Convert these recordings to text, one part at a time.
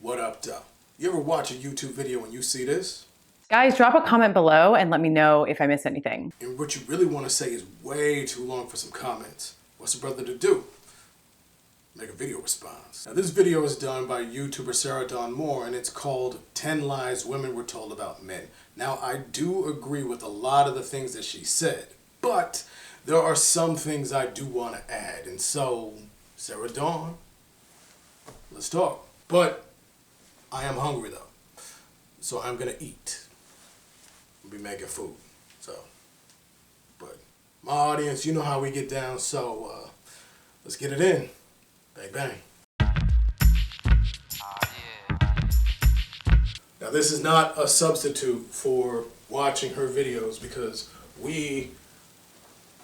What up, though? You ever watch a YouTube video and you see this? Guys, drop a comment below and let me know if I missed anything. And what you really want to say is way too long for some comments. What's a brother to do? Make a video response. Now this video is done by YouTuber Sarah Dawn Moore and it's called 10 Lies Women Were Told About Men. Now I do agree with a lot of the things that she said, but there are some things I do want to add. And so, Sarah Dawn, let's talk. But I am hungry though, so I'm gonna eat. I'll be making food, but my audience, you know how we get down, so let's get it in. Bang, bang. Now this is not a substitute for watching her videos because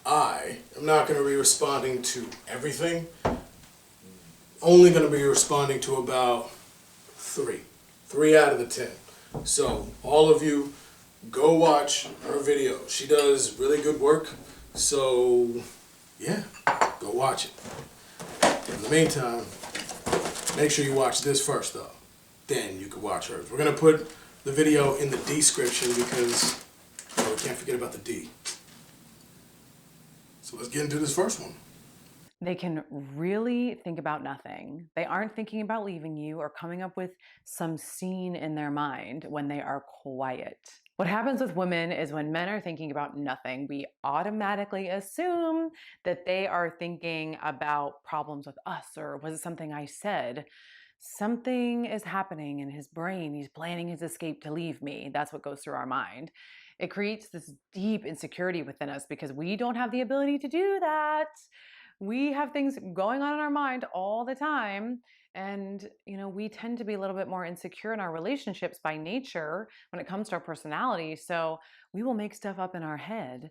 I am not going to be responding to everything. Only going to be responding to about three out of the 10. So all of you, go watch her video. She does really good work. So yeah, go watch it. In the meantime, make sure you watch this first though. Then you can watch hers. We're going to put the video in the description because we can't forget about the D. So let's get into this first one. They can really think about nothing. They aren't thinking about leaving you or coming up with some scene in their mind when they are quiet. What happens with women is when men are thinking about nothing, we automatically assume that they are thinking about problems with us, or was it something I said? Something is happening in his brain. He's planning his escape to leave me. That's what goes through our mind. It creates this deep insecurity within us because we don't have the ability to do that. We have things going on in our mind all the time. And, we tend to be a little bit more insecure in our relationships by nature when it comes to our personality. So we will make stuff up in our head,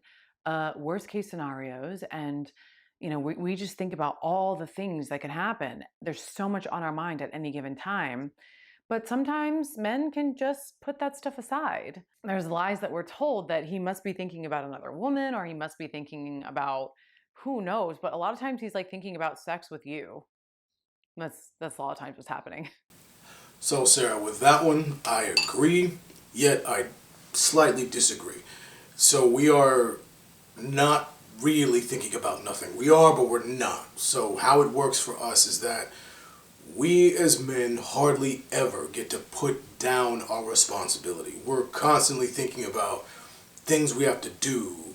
worst case scenarios. And, we just think about all the things that can happen. There's so much on our mind at any given time. But sometimes men can just put that stuff aside. There's lies that we're told that he must be thinking about another woman or he must be thinking about who knows. But a lot of times he's like thinking about sex with you. That's a lot of times what's happening. So Sarah, with that one, I agree, yet I slightly disagree. So we are not really thinking about nothing. We are, but we're not. So how it works for us is that we as men hardly ever get to put down our responsibility. We're constantly thinking about things we have to do,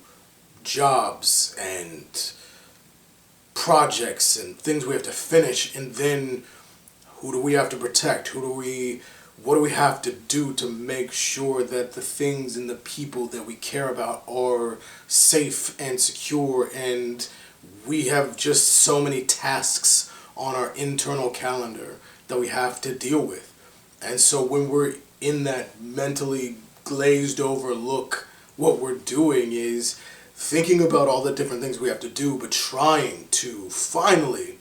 jobs and projects and things we have to finish, and then who do we have to protect? What do we have to do to make sure that the things and the people that we care about are safe and secure? And we have just so many tasks on our internal calendar that we have to deal with. And so when we're in that mentally glazed over look, what we're doing is thinking about all the different things we have to do, but trying to finally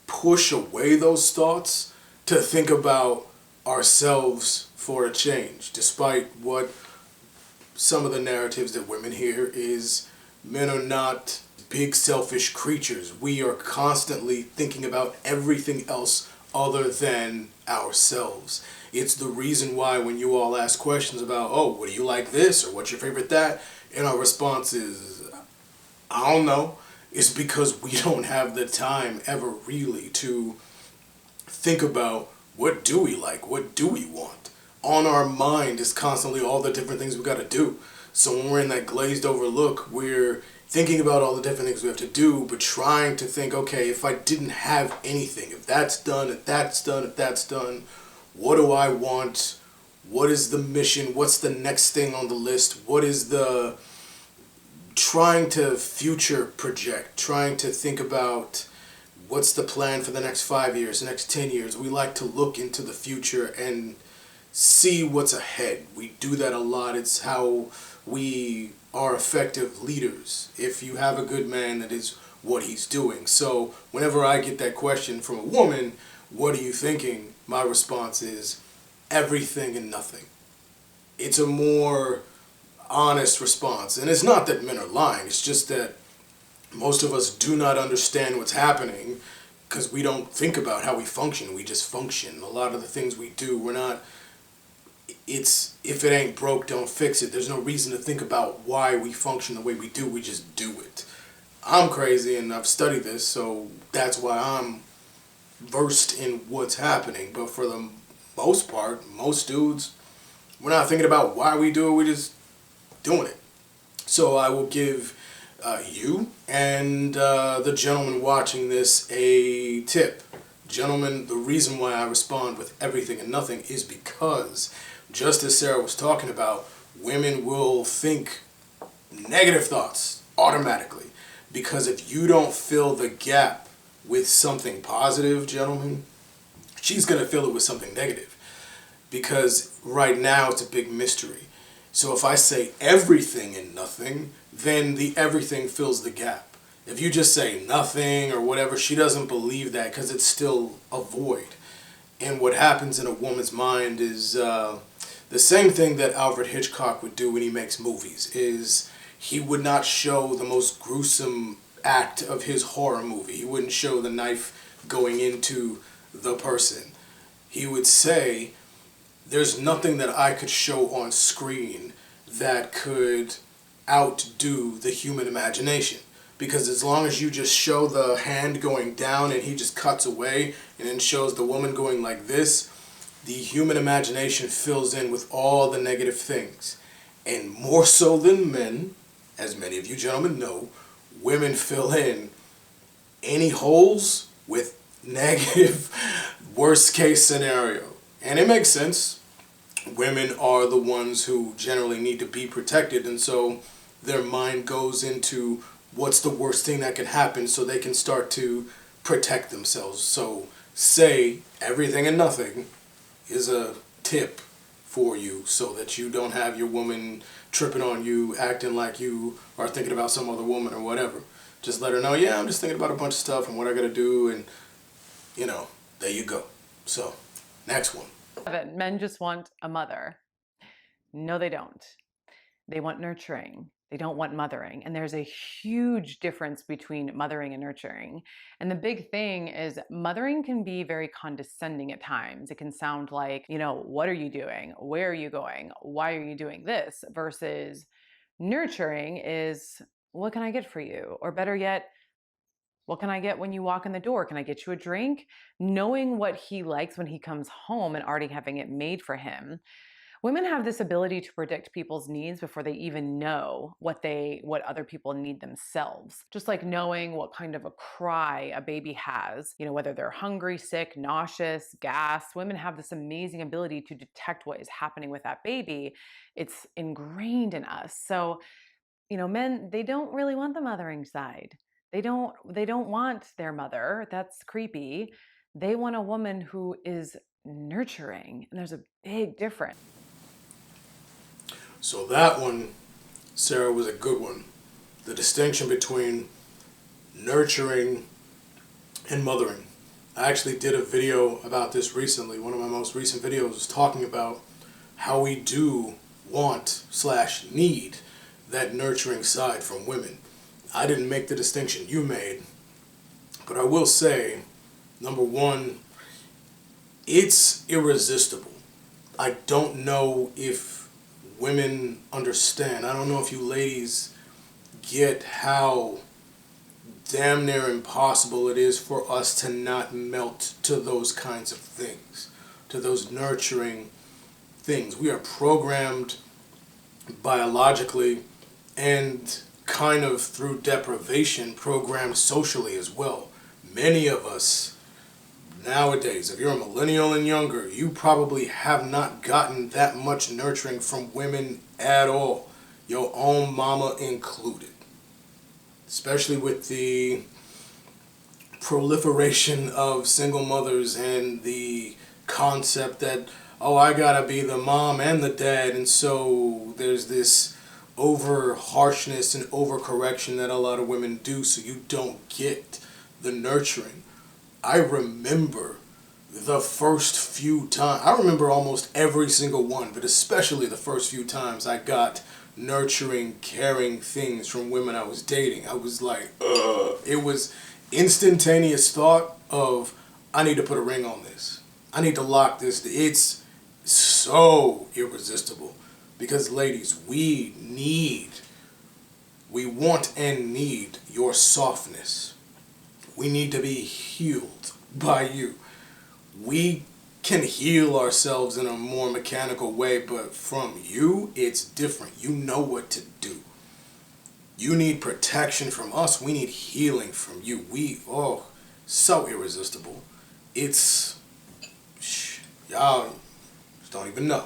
push away those thoughts to think about ourselves for a change, despite what some of the narratives that women hear is men are not big selfish creatures. We are constantly thinking about everything else other than ourselves. It's the reason why when you all ask questions about, oh, what do you like this or what's your favorite that, and our response is, I don't know. It's because we don't have the time ever really to think about what do we like, what do we want. On our mind is constantly all the different things we got to do. So when we're in that glazed over look, we're thinking about all the different things we have to do, but trying to think, okay, if I didn't have anything, if that's done, if that's done, if that's done, what do I want? What is the mission? What's the next thing on the list? What is the trying to future project, trying to think about what's the plan for the next 5 years, the next 10 years. We like to look into the future and see what's ahead. We do that a lot. It's how we are effective leaders. If you have a good man, that is what he's doing. So whenever I get that question from a woman, what are you thinking? My response is everything and nothing. It's a more honest response. And it's not that men are lying. It's just that most of us do not understand what's happening because we don't think about how we function. We just function. A lot of the things we do, we're not, it's, if it ain't broke, don't fix it. There's no reason to think about why we function the way we do. We just do it. I'm crazy and I've studied this, so that's why I'm versed in what's happening. But for the most part, most dudes, we're not thinking about why we do it. We're just doing it. So I will give you and the gentleman watching this a tip. Gentlemen, the reason why I respond with everything and nothing is because, just as Sarah was talking about, women will think negative thoughts automatically. Because if you don't fill the gap with something positive, gentlemen, she's going to fill it with something negative. Because right now it's a big mystery. So if I say everything and nothing, then the everything fills the gap. If you just say nothing or whatever, she doesn't believe that because it's still a void. And what happens in a woman's mind is the same thing that Alfred Hitchcock would do when he makes movies, is he would not show the most gruesome act of his horror movie. He wouldn't show the knife going into the person. He would say, there's nothing that I could show on screen that could outdo the human imagination. Because as long as you just show the hand going down and he just cuts away and then shows the woman going like this, the human imagination fills in with all the negative things. And more so than men, as many of you gentlemen know, women fill in any holes with negative worst case scenario. And it makes sense. Women are the ones who generally need to be protected, and so their mind goes into what's the worst thing that can happen so they can start to protect themselves. So say everything and nothing is a tip for you so that you don't have your woman tripping on you, acting like you are thinking about some other woman or whatever. Just let her know, yeah, I'm just thinking about a bunch of stuff and what I gotta do, and you know, there you go. So, next one. Men just want a mother. No, they don't. They want nurturing. They don't want mothering. And there's a huge difference between mothering and nurturing. And the big thing is mothering can be very condescending at times. It can sound like, what are you doing? Where are you going? Why are you doing this? Versus nurturing is, what can I get for you? Or better yet, what can I get when you walk in the door? Can I get you a drink? Knowing what he likes when he comes home and already having it made for him. Women have this ability to predict people's needs before they even know what other people need themselves. Just like knowing what kind of a cry a baby has, whether they're hungry, sick, nauseous, gas. Women have this amazing ability to detect what is happening with that baby. It's ingrained in us. So, men, they don't really want the mothering side. They don't want their mother. That's creepy. They want a woman who is nurturing, and there's a big difference. So that one, Sarah, was a good one. The distinction between nurturing and mothering. I actually did a video about this recently. One of my most recent videos was talking about how we do want/need that nurturing side from women. I didn't make the distinction you made, but I will say, number one, it's irresistible. I don't know if women understand. I don't know if you ladies get how damn near impossible it is for us to not melt to those kinds of things, to those nurturing things. We are programmed biologically and kind of through deprivation programmed socially as well. Many of us nowadays, if you're a millennial and younger, you probably have not gotten that much nurturing from women at all, your own mama included. Especially with the proliferation of single mothers and the concept that, oh, I gotta be the mom and the dad, and so there's this over harshness and over correction that a lot of women do, so you don't get the nurturing. I remember the first few times, I remember almost every single one, but especially the first few times I got nurturing, caring things from women I was dating. I was like, ugh. It was instantaneous thought, of, I need to put a ring on this. I need to lock this. It's so irresistible. Because ladies, we want and need your softness. We need to be healed by you. We can heal ourselves in a more mechanical way, but from you, it's different. You know what to do. You need protection from us. We need healing from you. So irresistible. Y'all just don't even know.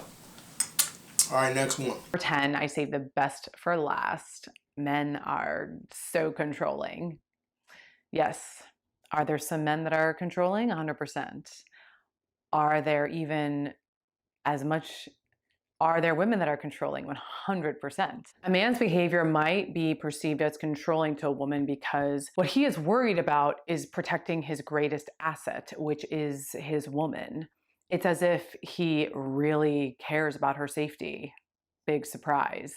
All right, next one. Number 10, I saved the best for last. Men are so controlling. Yes. Are there some men that are controlling? 100%. Are there even as much? Are there women that are controlling? 100%. A man's behavior might be perceived as controlling to a woman because what he is worried about is protecting his greatest asset, which is his woman. It's as if he really cares about her safety. Big surprise.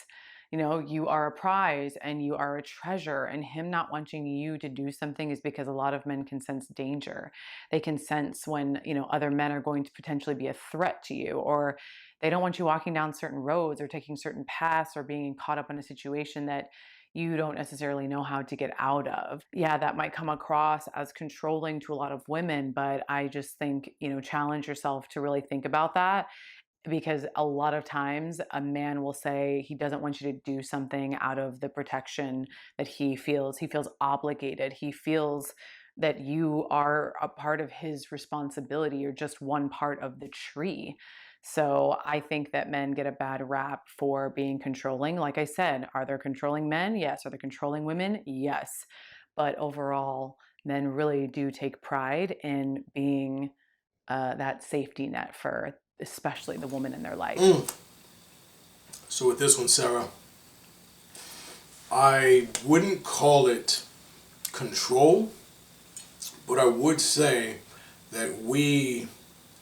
You are a prize and you are a treasure, and him not wanting you to do something is because a lot of men can sense danger. They can sense when, other men are going to potentially be a threat to you, or they don't want you walking down certain roads or taking certain paths or being caught up in a situation that you don't necessarily know how to get out of. Yeah, that might come across as controlling to a lot of women, but I just think, challenge yourself to really think about that, because a lot of times a man will say he doesn't want you to do something out of the protection that he feels. He feels obligated. He feels that you are a part of his responsibility. You're just one part of the tree. So I think that men get a bad rap for being controlling. Like I said, are there controlling men? Yes. Are there controlling women? Yes. But overall, men really do take pride in being that safety net for especially the woman in their life. So with this one, Sarah, I wouldn't call it control, but I would say that we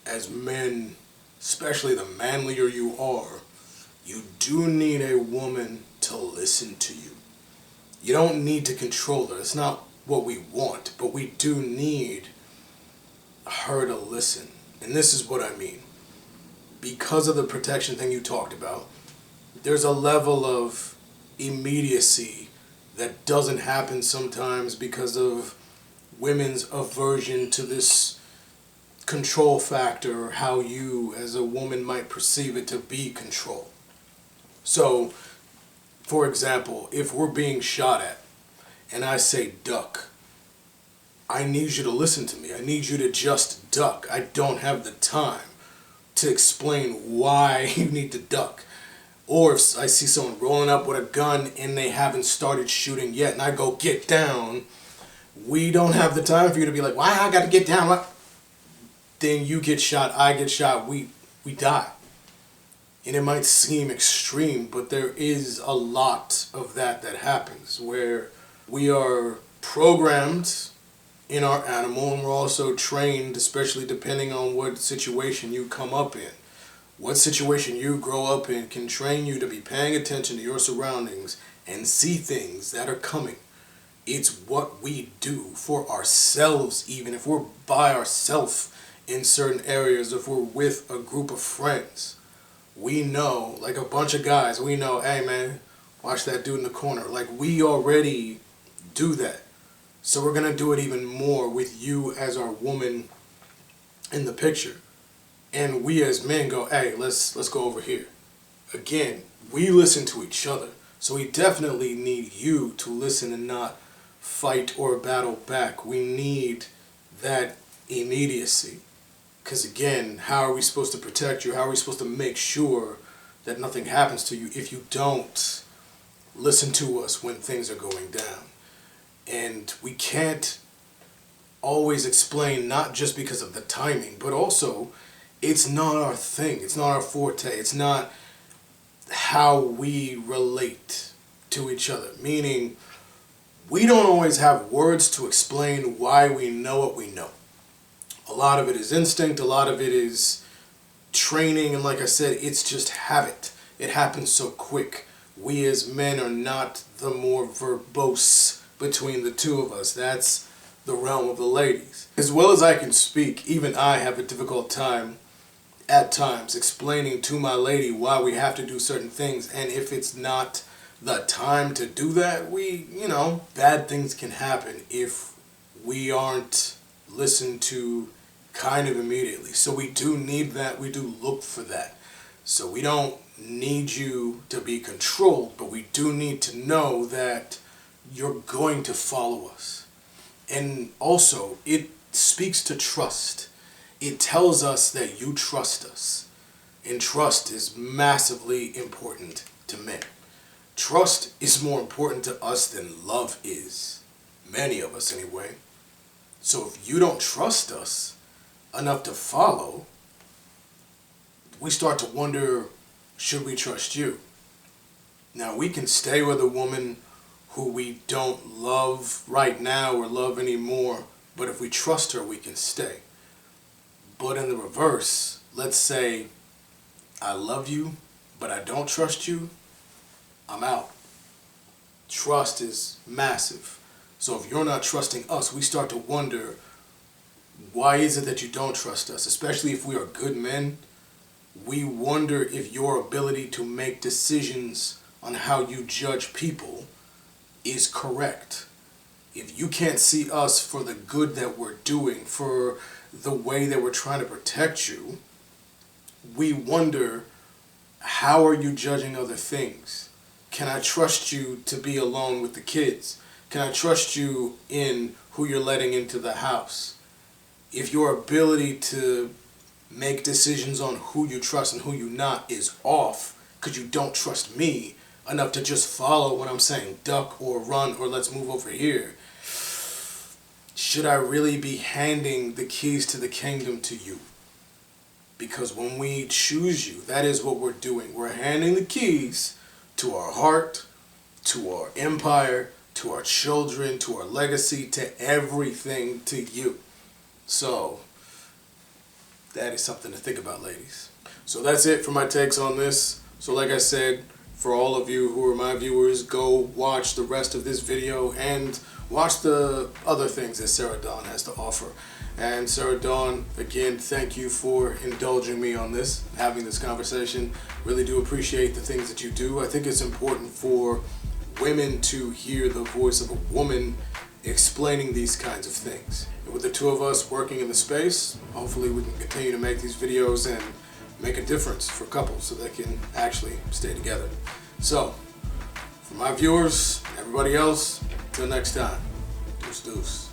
as men, especially the manlier you are, you do need a woman to listen to you. You don't need to control her. It's not what we want, but we do need her to listen. And this is what I mean. Because of the protection thing you talked about, there's a level of immediacy that doesn't happen sometimes because of women's aversion to this control factor, or how you as a woman might perceive it to be control. So, for example, if we're being shot at and I say duck, I need you to listen to me. I need you to just duck. I don't have the time to explain why you need to duck. Or if I see someone rolling up with a gun and they haven't started shooting yet and I go, get down, we don't have the time for you to be like, why I gotta get down? What? Then you get shot, I get shot, we die. And it might seem extreme, but there is a lot of that happens where we are programmed in our animal, and we're also trained, especially depending on what situation you come up in. What situation you grow up in can train you to be paying attention to your surroundings and see things that are coming. It's what we do for ourselves, even if we're by ourselves in certain areas, if we're with a group of friends. We know, like a bunch of guys, we know, hey man, watch that dude in the corner. Like, we already do that. So we're going to do it even more with you as our woman in the picture. And we as men go, hey, let's go over here. Again, we listen to each other. So we definitely need you to listen and not fight or battle back. We need that immediacy. Because again, how are we supposed to protect you? How are we supposed to make sure that nothing happens to you if you don't listen to us when things are going down? And we can't always explain, not just because of the timing, but also it's not our thing. It's not our forte. It's not how we relate to each other. Meaning, we don't always have words to explain why we know what we know. A lot of it is instinct. A lot of it is training. And like I said, it's just habit. It happens so quick. We as men are not the more verbose between the two of us. That's the realm of the ladies. As well as I can speak, even I have a difficult time at times explaining to my lady why we have to do certain things, and if it's not the time to do that, bad things can happen if we aren't listened to kind of immediately. So we do need that, we do look for that. So we don't need you to be controlled, but we do need to know that you're going to follow us. And also, it speaks to trust. It tells us that you trust us. And trust is massively important to men. Trust is more important to us than love is. Many of us anyway. So if you don't trust us enough to follow, we start to wonder, should we trust you? Now, we can stay with a woman who we don't love right now or love anymore, but if we trust her, we can stay. But in the reverse, let's say I love you, but I don't trust you, I'm out. Trust is massive. So if you're not trusting us, we start to wonder, why is it that you don't trust us? Especially if we are good men, we wonder if your ability to make decisions on how you judge people is correct. If you can't see us for the good that we're doing, for the way that we're trying to protect you, we wonder, how are you judging other things? Can I trust you to be alone with the kids? Can I trust you in who you're letting into the house? If your ability to make decisions on who you trust and who you not is off because you don't trust me enough to just follow what I'm saying, duck or run or let's move over here, should I really be handing the keys to the kingdom to you? Because when we choose you, that is what we're doing. We're handing the keys to our heart, to our empire, to our children, to our legacy, to everything, to you. So that is something to think about, ladies. So that's it for my takes on this. So like I said, for all of you who are my viewers, go watch the rest of this video and watch the other things that Sarah Dawn has to offer. And Sarah Dawn, again, thank you for indulging me on this, having this conversation. Really do appreciate the things that you do. I think it's important for women to hear the voice of a woman explaining these kinds of things. And with the two of us working in the space, hopefully we can continue to make these videos and make a difference for couples so they can actually stay together. So, for my viewers, everybody else, till next time, deuce deuce.